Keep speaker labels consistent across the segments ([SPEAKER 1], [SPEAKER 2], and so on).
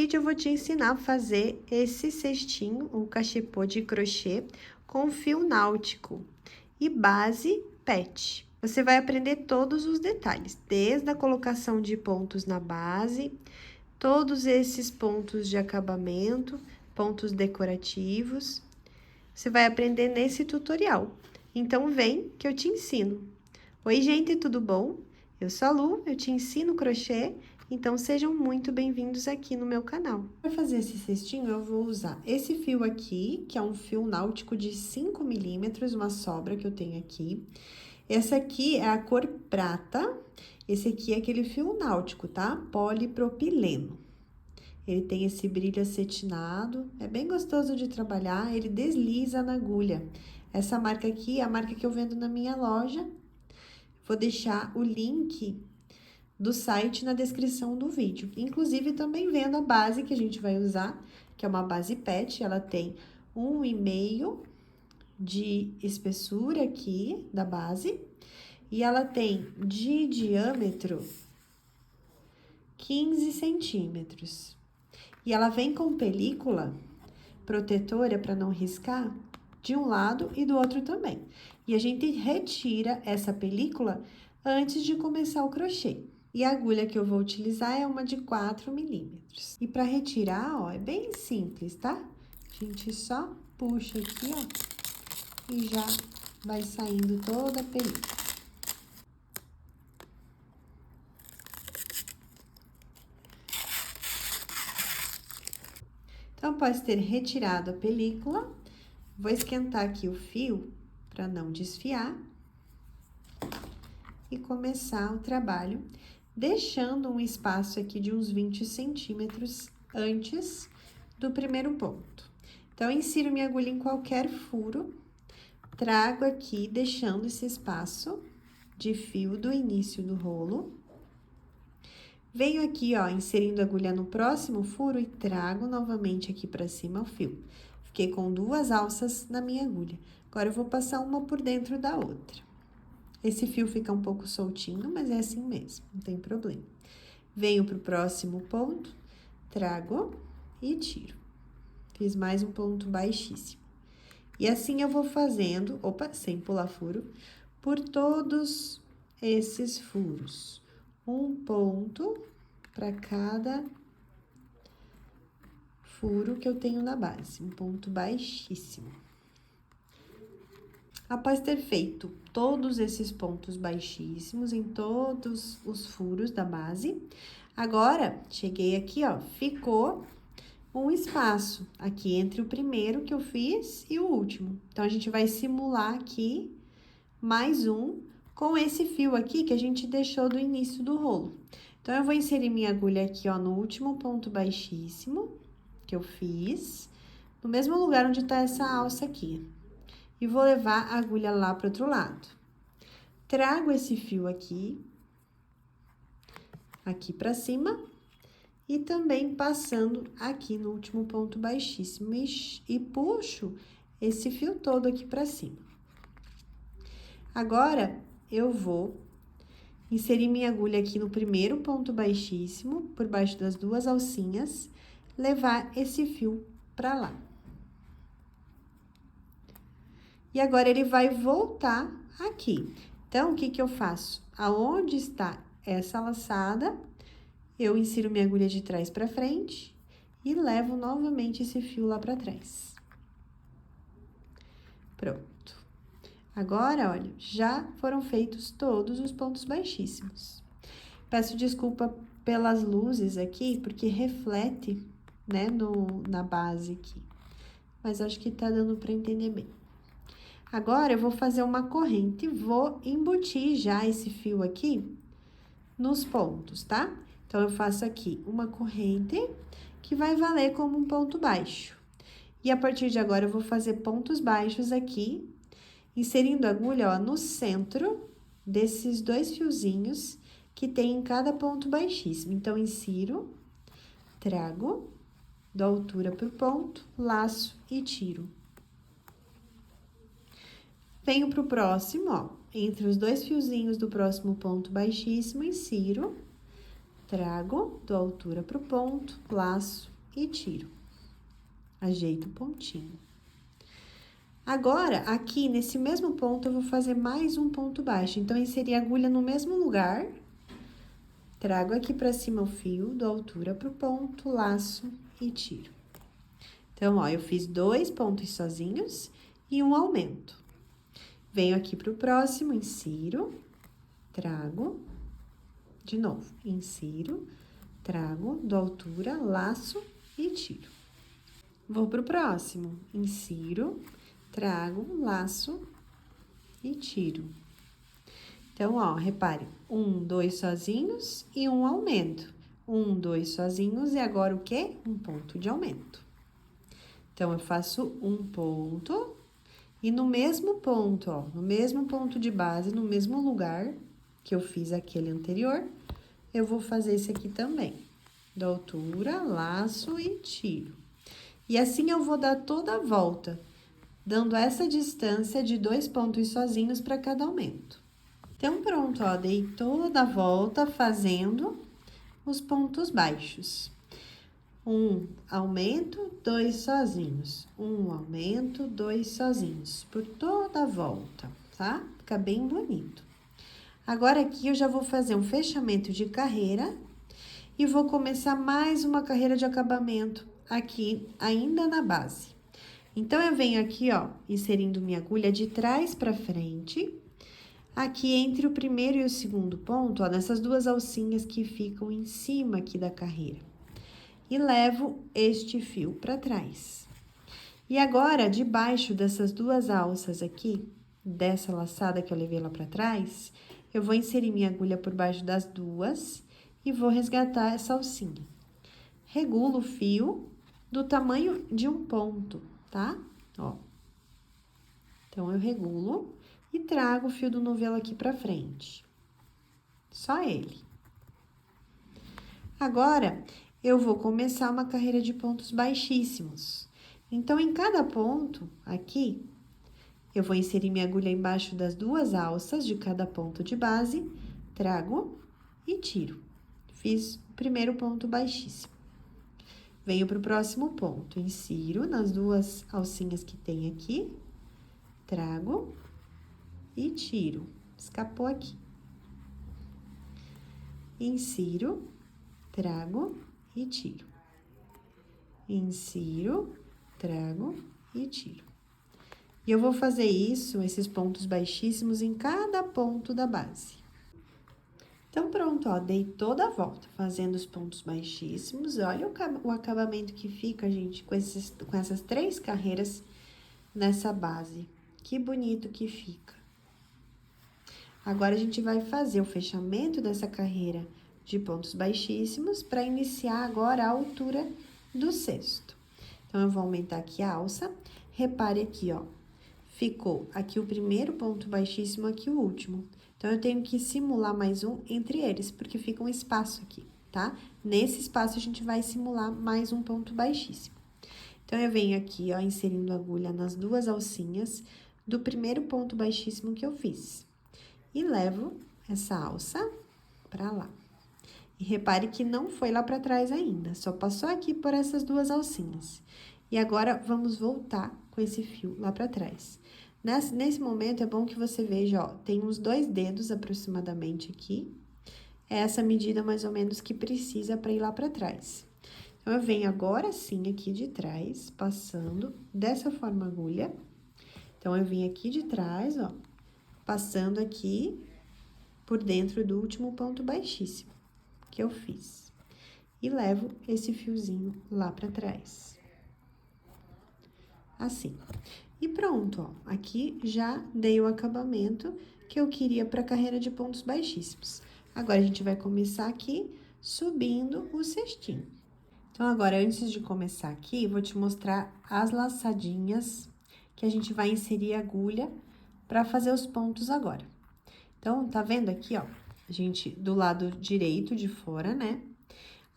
[SPEAKER 1] vídeo eu vou te ensinar a fazer esse cestinho, um cachepô de crochê com fio náutico e base pet. Você vai aprender todos os detalhes, desde a colocação de pontos na base, todos esses pontos de acabamento, pontos decorativos. Você vai aprender nesse tutorial. Então, vem que eu te ensino. Oi, gente, tudo bom? Eu sou a Lu, eu te ensino crochê, então sejam muito bem-vindos aqui no meu canal. Para fazer esse cestinho, eu vou usar esse fio aqui, que é um fio náutico de 5 milímetros, uma sobra que eu tenho aqui. Essa aqui é a cor prata, esse aqui é aquele fio náutico, tá? Polipropileno. Ele tem esse brilho acetinado, é bem gostoso de trabalhar, ele desliza na agulha. Essa marca aqui é a marca que eu vendo na minha loja. Vou deixar o link do site na descrição do vídeo. Inclusive, também vendo a base que a gente vai usar, que é uma base PET, ela tem 1,5 de espessura aqui da base, e ela tem de diâmetro 15 centímetros. E ela vem com película protetora para não riscar de um lado e do outro também. E a gente retira essa película antes de começar o crochê. E a agulha que eu vou utilizar é uma de 4 milímetros. E para retirar, ó, é bem simples, tá? A gente só puxa aqui, ó, e já vai saindo toda a película. Então, após ter retirado a película, vou esquentar aqui o fio para não desfiar e começar o trabalho, deixando um espaço aqui de uns 20 centímetros antes do primeiro ponto. Então, insiro minha agulha em qualquer furo, trago aqui, deixando esse espaço de fio do início do rolo. Venho aqui, ó, inserindo a agulha no próximo furo e trago novamente aqui pra cima o fio. Fiquei com 2 alças na minha agulha. Agora, eu vou passar uma por dentro da outra. Esse fio fica um pouco soltinho, mas é assim mesmo, não tem problema. Venho pro próximo ponto, trago e tiro. Fiz mais um ponto baixíssimo. E assim eu vou fazendo, sem pular furo, por todos esses furos. Um ponto para cada furo que eu tenho na base, um ponto baixíssimo. Após ter feito todos esses pontos baixíssimos em todos os furos da base, agora, cheguei aqui, ó, ficou um espaço aqui entre o primeiro que eu fiz e o último. Então, a gente vai simular aqui mais um com esse fio aqui que a gente deixou do início do rolo. Então, eu vou inserir minha agulha aqui, ó, no último ponto baixíssimo que eu fiz, no mesmo lugar onde tá essa alça aqui. E vou levar a agulha lá pro outro lado. Trago esse fio aqui pra cima, e também passando aqui no último ponto baixíssimo e puxo esse fio todo aqui pra cima. Agora, eu vou inserir minha agulha aqui no primeiro ponto baixíssimo, por baixo das 2 alcinhas, levar esse fio pra lá. E agora, ele vai voltar aqui. Então, o que que eu faço? Aonde está essa laçada, eu insiro minha agulha de trás pra frente e levo novamente esse fio lá pra trás. Pronto. Agora, olha, já foram feitos todos os pontos baixíssimos. Peço desculpa pelas luzes aqui, porque reflete, né, na base aqui. Mas acho que tá dando pra entender bem. Agora, eu vou fazer uma corrente, vou embutir já esse fio aqui nos pontos, tá? Então, eu faço aqui uma corrente que vai valer como um ponto baixo. E a partir de agora, eu vou fazer pontos baixos aqui, inserindo a agulha, ó, no centro desses 2 fiozinhos que tem em cada ponto baixíssimo. Então, insiro, trago, dou altura pro ponto, laço e tiro. Venho pro próximo, ó, entre os 2 fiozinhos do próximo ponto baixíssimo, insiro, trago, dou altura pro ponto, laço e tiro. Ajeito o pontinho. Agora, aqui nesse mesmo ponto, eu vou fazer mais um ponto baixo. Então, inserir a agulha no mesmo lugar. Trago aqui pra cima o fio, dou altura pro ponto, laço e tiro. Então, ó, eu fiz 2 pontos sozinhos e um aumento. Venho aqui pro próximo, insiro, trago, de novo, insiro, trago, dou altura, laço e tiro. Vou pro próximo, insiro, trago, laço e tiro. Então, ó, repare, 1, 2 sozinhos e um aumento. 1, 2 sozinhos e agora o quê? Um ponto de aumento. Então, eu faço um ponto e no mesmo ponto, ó, no mesmo ponto de base, no mesmo lugar que eu fiz aquele anterior, eu vou fazer esse aqui também. Dou altura, laço e tiro. E assim eu vou dar toda a volta, dando essa distância de 2 pontos sozinhos para cada aumento. Então, pronto, ó, dei toda a volta fazendo os pontos baixos. Um aumento, 2 sozinhos. Um aumento, 2 sozinhos, por toda a volta, tá? Fica bem bonito. Agora, aqui, eu já vou fazer um fechamento de carreira e vou começar mais uma carreira de acabamento aqui, ainda na base. Então, eu venho aqui, ó, inserindo minha agulha de trás pra frente, aqui entre o primeiro e o segundo ponto, ó, nessas duas alcinhas que ficam em cima aqui da carreira. E levo este fio para trás. E agora, debaixo dessas duas alças aqui, dessa laçada que eu levei lá para trás, eu vou inserir minha agulha por baixo das duas e vou resgatar essa alcinha. Regulo o fio do tamanho de um ponto, tá? Ó. Então, eu regulo e trago o fio do novelo aqui pra frente. Só ele. Agora, eu vou começar uma carreira de pontos baixíssimos. Então, em cada ponto aqui, eu vou inserir minha agulha embaixo das duas alças de cada ponto de base, trago e tiro. Fiz o primeiro ponto baixíssimo. Venho pro próximo ponto, insiro nas duas alcinhas que tem aqui, trago e tiro. Escapou aqui. Insiro, trago e tiro. Insiro, trago e tiro. E eu vou fazer isso, esses pontos baixíssimos, em cada ponto da base. Então, pronto, ó, dei toda a volta, fazendo os pontos baixíssimos. Olha o acabamento que fica, gente, com essas 3 carreiras nessa base. Que bonito que fica. Agora, a gente vai fazer o fechamento dessa carreira de pontos baixíssimos para iniciar agora a altura do cesto. Então, eu vou aumentar aqui a alça. Repare aqui, ó, ficou aqui o primeiro ponto baixíssimo, aqui o último. Então, eu tenho que simular mais um entre eles, porque fica um espaço aqui, tá? Nesse espaço, a gente vai simular mais um ponto baixíssimo. Então, eu venho aqui, ó, inserindo a agulha nas duas alcinhas do primeiro ponto baixíssimo que eu fiz. E levo essa alça pra lá. E repare que não foi lá pra trás ainda, só passou aqui por essas duas alcinhas. E agora, vamos voltar com esse fio lá pra trás. Nesse momento, é bom que você veja, ó, tem uns 2 dedos aproximadamente aqui. É essa medida mais ou menos que precisa para ir lá para trás. Então, eu venho agora sim aqui de trás, passando dessa forma a agulha. Então, eu vim aqui de trás, ó, passando aqui por dentro do último ponto baixíssimo que eu fiz. E levo esse fiozinho lá para trás. Assim. E pronto, ó, aqui já dei o acabamento que eu queria para a carreira de pontos baixíssimos. Agora, a gente vai começar aqui subindo o cestinho. Então, agora, antes de começar aqui, vou te mostrar as laçadinhas que a gente vai inserir a agulha para fazer os pontos agora. Então, tá vendo aqui, ó, a gente, do lado direito de fora, né?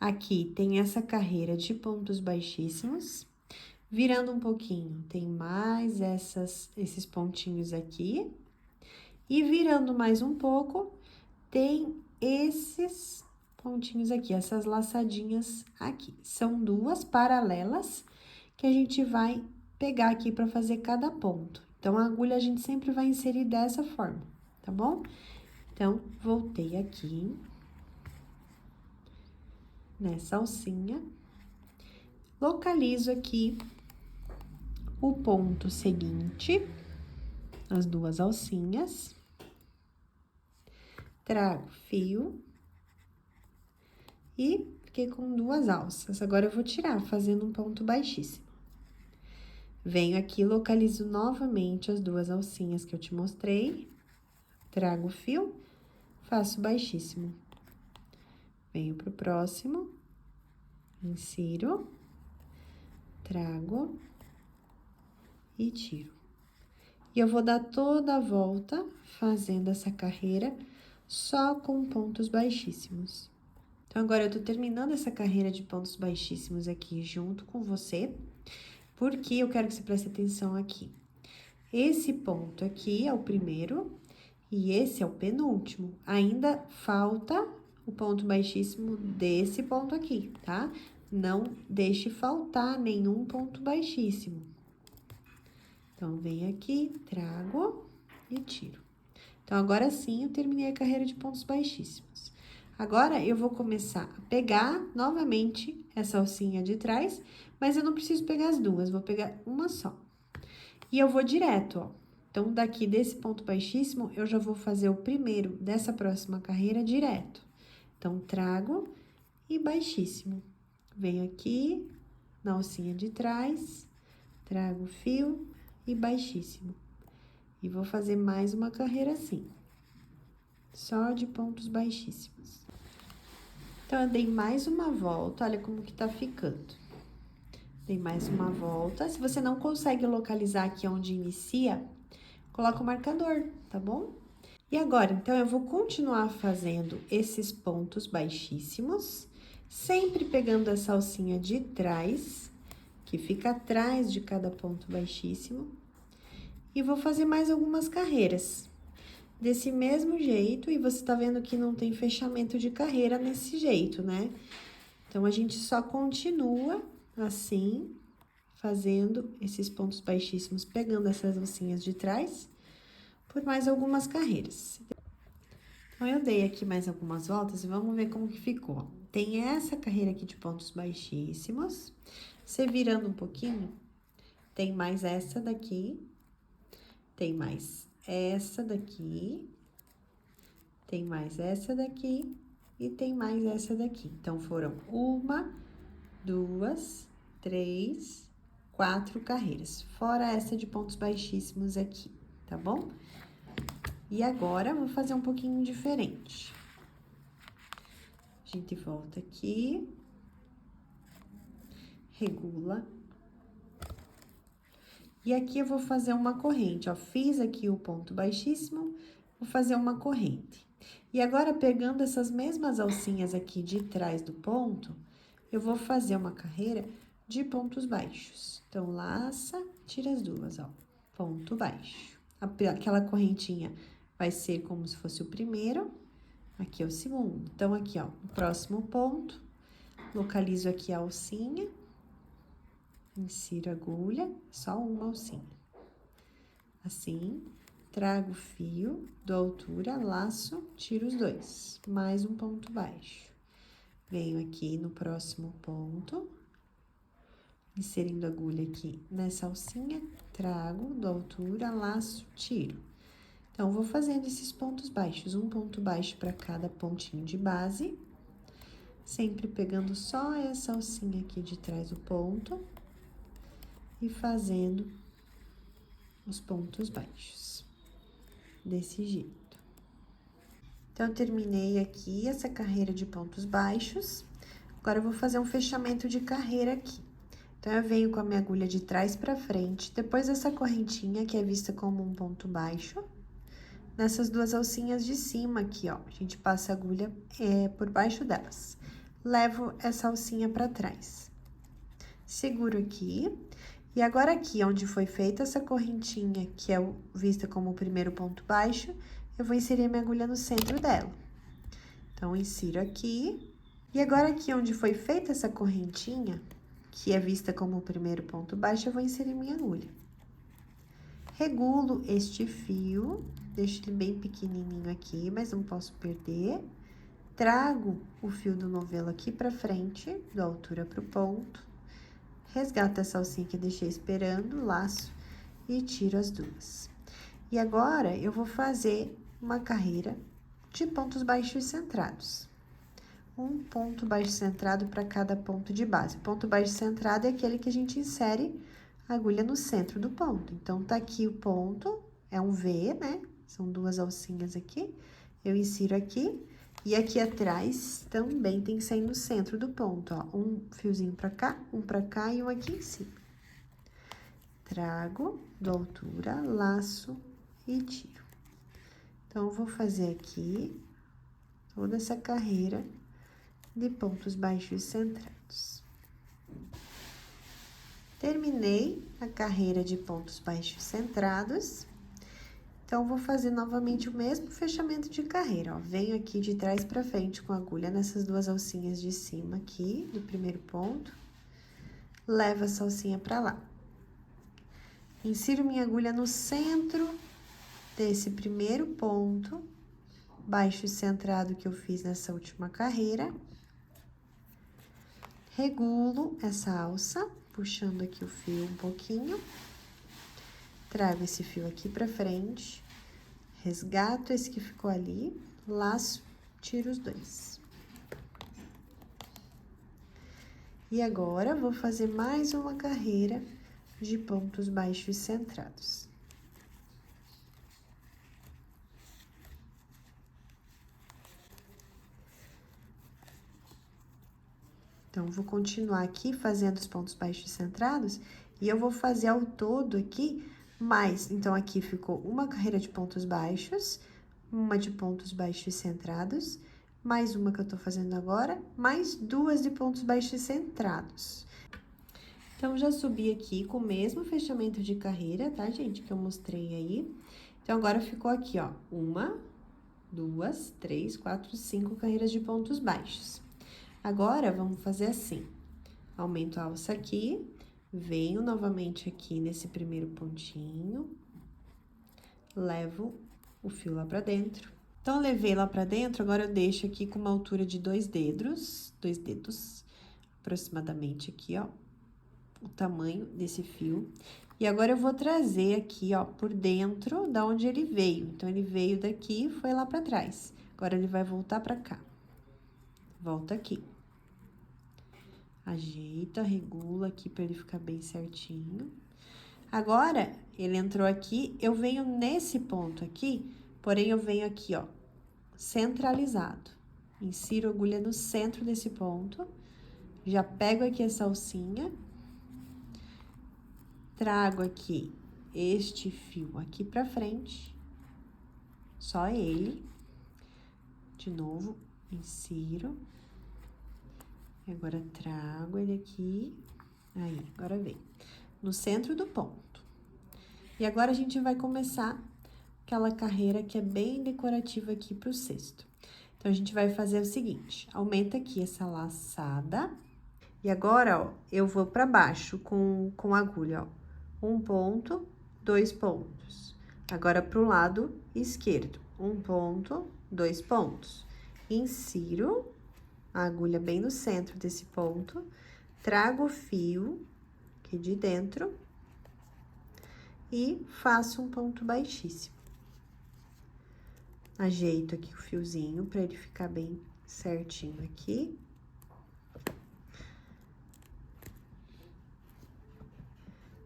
[SPEAKER 1] Aqui tem essa carreira de pontos baixíssimos. Virando um pouquinho, tem mais esses pontinhos aqui. E virando mais um pouco, tem esses pontinhos aqui, essas laçadinhas aqui. São duas paralelas que a gente vai pegar aqui pra fazer cada ponto. Então, a agulha a gente sempre vai inserir dessa forma, tá bom? Então, voltei aqui nessa alcinha, localizo aqui o ponto seguinte, as duas alcinhas, trago fio e fiquei com duas alças. Agora, eu vou tirar, fazendo um ponto baixíssimo. Venho aqui, localizo novamente as duas alcinhas que eu te mostrei, trago o fio, faço baixíssimo. Venho pro próximo, insiro, trago e tiro. E eu vou dar toda a volta fazendo essa carreira só com pontos baixíssimos. Então, agora eu tô terminando essa carreira de pontos baixíssimos aqui junto com você, porque eu quero que você preste atenção aqui. Esse ponto aqui é o primeiro e esse é o penúltimo. Ainda falta o ponto baixíssimo desse ponto aqui, tá? Não deixe faltar nenhum ponto baixíssimo. Então, venho aqui, trago e tiro. Então, agora sim, eu terminei a carreira de pontos baixíssimos. Agora, eu vou começar a pegar novamente essa alcinha de trás, mas eu não preciso pegar as duas, vou pegar uma só. E eu vou direto, ó. Então, daqui desse ponto baixíssimo, eu já vou fazer o primeiro dessa próxima carreira direto. Então, trago e baixíssimo. Venho aqui na alcinha de trás, trago o fio e baixíssimo. E vou fazer mais uma carreira assim, só de pontos baixíssimos. Então, eu dei mais uma volta, olha como que tá ficando. Dei mais uma volta. Se você não consegue localizar aqui onde inicia, coloca o marcador, tá bom? E agora, então, eu vou continuar fazendo esses pontos baixíssimos, sempre pegando essa alcinha de trás, que fica atrás de cada ponto baixíssimo, e vou fazer mais algumas carreiras. Desse mesmo jeito, e você tá vendo que não tem fechamento de carreira nesse jeito, né? Então, a gente só continua assim, fazendo esses pontos baixíssimos, pegando essas alcinhas de trás, por mais algumas carreiras. Então, eu dei aqui mais algumas voltas e vamos ver como que ficou. Tem essa carreira aqui de pontos baixíssimos, você virando um pouquinho, tem mais essa daqui, tem mais essa daqui, tem mais essa daqui e tem mais essa daqui. Então, foram 1, 2, 3, 4 carreiras, fora essa de pontos baixíssimos aqui, tá bom? E agora, vou fazer um pouquinho diferente. A gente volta aqui, regula. E aqui eu vou fazer uma corrente, ó, fiz aqui o ponto baixíssimo, vou fazer uma corrente. E agora, pegando essas mesmas alcinhas aqui de trás do ponto, eu vou fazer uma carreira de pontos baixos. Então, laça, tira as duas, ó, ponto baixo. Aquela correntinha vai ser como se fosse o primeiro, aqui é o segundo. Então, aqui, ó, no próximo ponto, localizo aqui a alcinha, insiro a agulha, só uma alcinha. Assim, trago o fio, dou altura, laço, tiro os dois, mais um ponto baixo. Venho aqui no próximo ponto, inserindo a agulha aqui nessa alcinha, trago, dou altura, laço, tiro. Então, vou fazendo esses pontos baixos, um ponto baixo para cada pontinho de base, sempre pegando só essa alcinha aqui de trás do ponto e fazendo os pontos baixos, desse jeito. Então, eu terminei aqui essa carreira de pontos baixos, agora eu vou fazer um fechamento de carreira aqui. Então, eu venho com a minha agulha de trás pra frente, depois dessa correntinha, que é vista como um ponto baixo, nessas duas alcinhas de cima aqui, ó, a gente passa a agulha por baixo delas. Levo essa alcinha pra trás. Seguro aqui. E agora, aqui, onde foi feita essa correntinha, que é vista como o primeiro ponto baixo, eu vou inserir minha agulha no centro dela. Então, insiro aqui, E agora, aqui onde foi feita essa correntinha, que é vista como o primeiro ponto baixo, eu vou inserir minha agulha. Regulo este fio, deixo ele bem pequenininho aqui, mas não posso perder. Trago o fio do novelo aqui pra frente, dou altura pro ponto. Resgato essa alcinha que eu deixei esperando, laço e tiro as duas. E agora, eu vou fazer uma carreira de pontos baixos centrados. Um ponto baixo centrado para cada ponto de base. Ponto baixo centrado é aquele que a gente insere a agulha no centro do ponto. Então, tá aqui o ponto, é um V, né? São duas alcinhas aqui. Eu insiro aqui. E aqui atrás também tem que sair no centro do ponto, ó. Um fiozinho pra cá e um aqui em cima. Trago, dou altura, laço e tiro. Então, eu vou fazer aqui toda essa carreira de pontos baixos centrados. Terminei a carreira de pontos baixos centrados. Então, vou fazer novamente o mesmo fechamento de carreira, ó. Venho aqui de trás pra frente com a agulha nessas duas alcinhas de cima aqui, do primeiro ponto. Levo essa alcinha pra lá. Insiro minha agulha no centro desse primeiro ponto baixo centrado que eu fiz nessa última carreira. Regulo essa alça, puxando aqui o fio um pouquinho. Trago esse fio aqui pra frente, resgato esse que ficou ali, laço, tiro os dois. E agora, vou fazer mais uma carreira de pontos baixos centrados. Então, vou continuar aqui fazendo os pontos baixos centrados e eu vou fazer ao todo aqui mais. Então, aqui ficou uma carreira de pontos baixos, uma de pontos baixos centrados, mais uma que eu tô fazendo agora, mais duas de pontos baixos centrados. Então, já subi aqui com o mesmo fechamento de carreira, tá, gente? Que eu mostrei aí. Então, agora ficou aqui, ó, uma, duas, três, quatro, cinco carreiras de pontos baixos. Agora, vamos fazer assim. Aumento a alça aqui, venho novamente aqui nesse primeiro pontinho, levo o fio lá pra dentro. Então, levei lá pra dentro, agora eu deixo aqui com uma altura de dois dedos, aproximadamente aqui, ó, o tamanho desse fio. E agora, eu vou trazer aqui, ó, por dentro da onde ele veio. Então, ele veio daqui e foi lá pra trás. Agora, ele vai voltar pra cá. Volta aqui. Ajeita, regula aqui pra ele ficar bem certinho. Agora, ele entrou aqui, eu venho nesse ponto aqui, porém, eu venho aqui, ó, centralizado. Insiro a agulha no centro desse ponto, já pego aqui essa alcinha, trago aqui este fio aqui pra frente, só ele. De novo, insiro. E agora, trago ele aqui, aí, agora vem no centro do ponto. E agora, a gente vai começar aquela carreira que é bem decorativa aqui pro cesto. Então, a gente vai fazer o seguinte, aumenta aqui essa laçada. E agora, ó, eu vou pra baixo com a agulha, ó. Um ponto, dois pontos. Agora, pro lado esquerdo, um ponto, dois pontos. Insiro a agulha bem no centro desse ponto, trago o fio aqui de dentro e faço um ponto baixíssimo. Ajeito aqui o fiozinho pra ele ficar bem certinho aqui.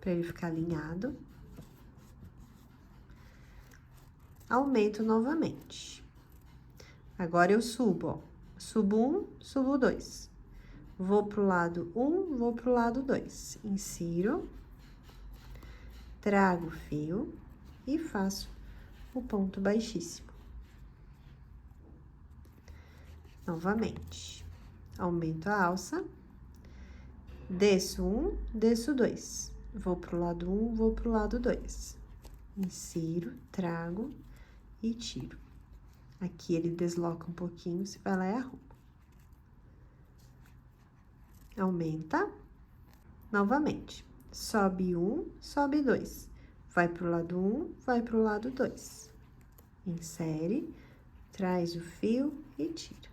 [SPEAKER 1] Pra ele ficar alinhado. Aumento novamente. Agora, eu subo, ó. Subo um, subo dois. Vou pro lado um, vou pro lado dois. Insiro. Trago o fio e faço o ponto baixíssimo. Novamente. Aumento a alça. Desço um, desço dois. Vou pro lado um, vou pro lado dois. Insiro, trago e tiro. Aqui ele desloca um pouquinho, você vai lá e arruma. aumenta, novamente, sobe 1, sobe 2, vai pro lado 1, vai pro lado 2, insere, traz o fio e tira.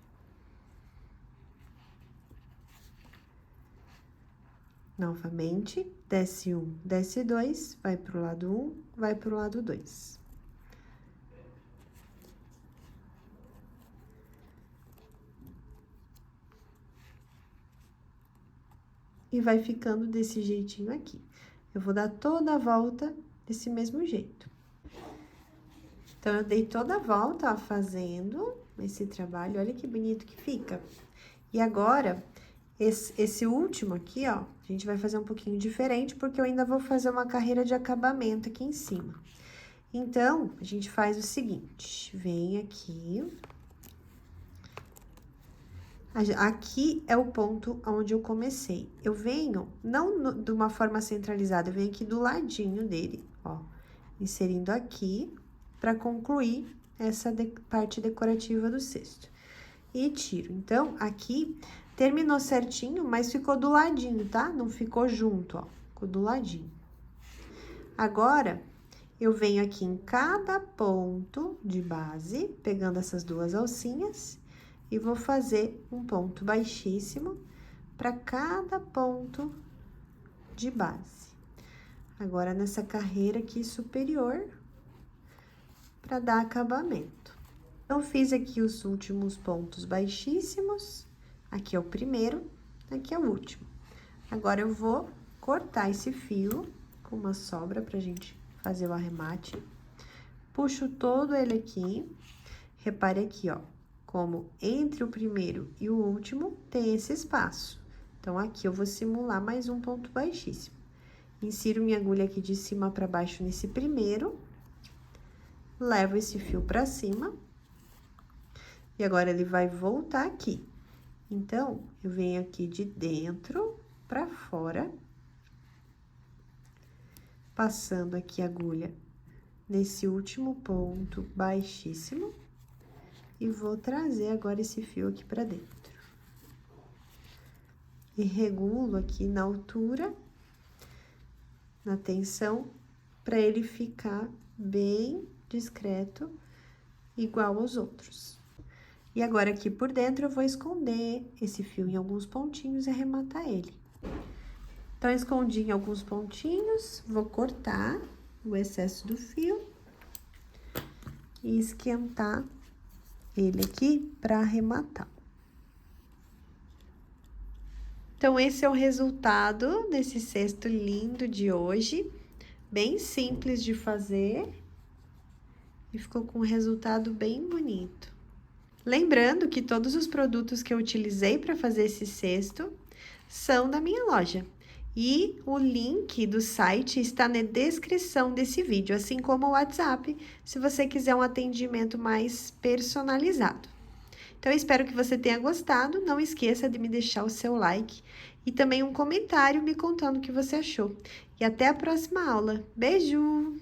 [SPEAKER 1] Novamente, desce 1, desce 2, vai pro lado 1, vai pro lado 2. E vai ficando desse jeitinho aqui. Eu vou dar toda a volta desse mesmo jeito. Então, eu dei toda a volta, ó, fazendo esse trabalho, olha que bonito que fica. E agora, esse último aqui, ó, a gente vai fazer um pouquinho diferente, porque eu ainda vou fazer uma carreira de acabamento aqui em cima. Então, a gente faz o seguinte, vem aqui. Aqui é o ponto onde eu comecei. Eu venho, não de uma forma centralizada, eu venho aqui do ladinho dele, ó, inserindo aqui, pra concluir essa parte decorativa do cesto. E tiro. Então, aqui terminou certinho, mas ficou do ladinho, tá? Não ficou junto, ó, ficou do ladinho. Agora, eu venho aqui em cada ponto de base, pegando essas duas alcinhas, e vou fazer um ponto baixíssimo para cada ponto de base. Agora, nessa carreira aqui superior, para dar acabamento. Então, fiz aqui os últimos pontos baixíssimos, aqui é o primeiro, aqui é o último. Agora, eu vou cortar esse fio com uma sobra pra gente fazer o arremate. Puxo todo ele aqui, repare aqui, ó, como entre o primeiro e o último tem esse espaço. Então, aqui eu vou simular mais um ponto baixíssimo. Insiro minha agulha aqui de cima para baixo nesse primeiro, levo esse fio para cima, e agora ele vai voltar aqui. Então, eu venho aqui de dentro para fora, passando aqui a agulha nesse último ponto baixíssimo, e vou trazer agora esse fio aqui pra dentro. E regulo aqui na altura, na tensão, pra ele ficar bem discreto, igual aos outros. E agora, aqui por dentro, eu vou esconder esse fio em alguns pontinhos e arrematar ele. Então, escondi em alguns pontinhos, vou cortar o excesso do fio e esquentar ele aqui para arrematar. Então, esse é o resultado desse cesto lindo de hoje, bem simples de fazer e ficou com um resultado bem bonito. Lembrando que todos os produtos que eu utilizei para fazer esse cesto são da minha loja. E o link do site está na descrição desse vídeo, assim como o WhatsApp, se você quiser um atendimento mais personalizado. Então, eu espero que você tenha gostado, não esqueça de me deixar o seu like e também um comentário me contando o que você achou. E até a próxima aula. Beijo!